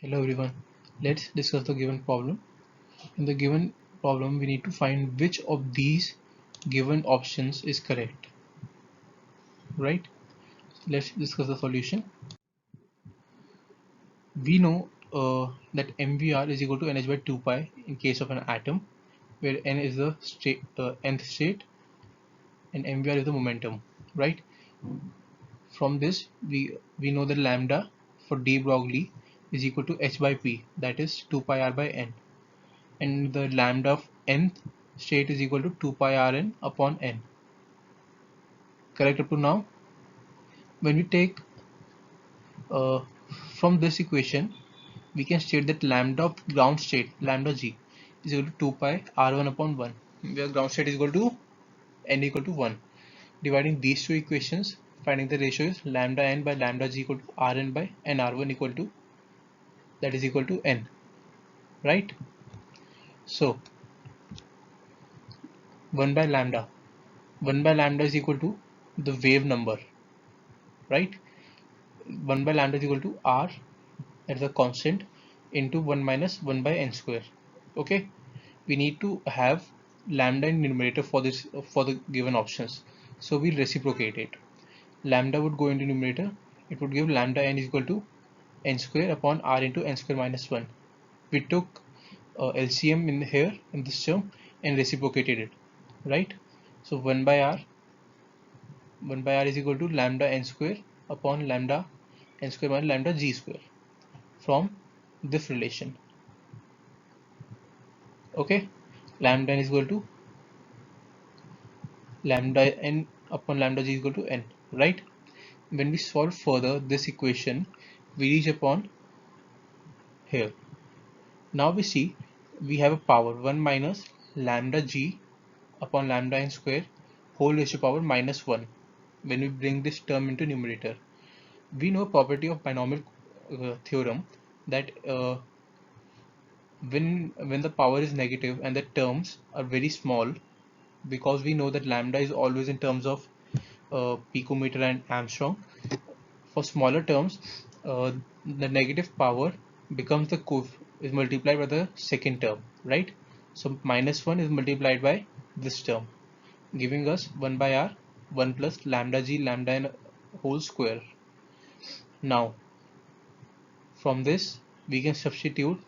Hello everyone, let's discuss the given problem. In the given problem, we need to find which of these given options is correct, right? Let's discuss the solution. We know that MVR is equal to NH by 2 pi in case of an atom, where N is the nth state and MVR is the momentum, right? From this, we know that lambda for de Broglie is equal to H by P, that is 2 pi R by N. And the lambda of nth state is equal to 2 pi Rn upon N. Correct up to now? When we take uh, from this equation, we can state that lambda of ground state, lambda g, is equal to 2 pi R1 upon 1, where ground state is equal to N equal to 1. Dividing these two equations, finding the ratio is lambda n by lambda g equal to Rn by N R1 equal to, that is equal to N, right? So 1 by lambda is equal to the wave number, right? 1 by lambda is equal to R, that is a constant, into 1 minus 1 by n square. Okay, we need to have lambda in numerator for this, for the given options, so we'll reciprocate it. Lambda would go into numerator, it would give lambda n is equal to n square upon R into n square minus 1. We took LCM in here in this term and reciprocated it, right? So 1 by R is equal to lambda n square upon lambda n square minus lambda g square from this relation. Okay, lambda n is equal to lambda n upon lambda g is equal to n, right? When we solve further this equation, we reach upon here. Now we see we have a power 1 minus lambda g upon lambda n square whole raised to power minus 1 when we bring this term into numerator. We know property of binomial theorem that when the power is negative and the terms are very small, because we know that lambda is always in terms of picometer and Armstrong. For smaller terms, the negative power becomes is multiplied by the second term, right? So minus 1 is multiplied by this term, giving us 1 by R, 1 plus lambda g lambda n whole square. Now from this we can substitute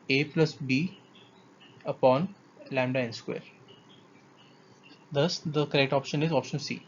a plus b upon lambda n square. Thus the correct option is option C.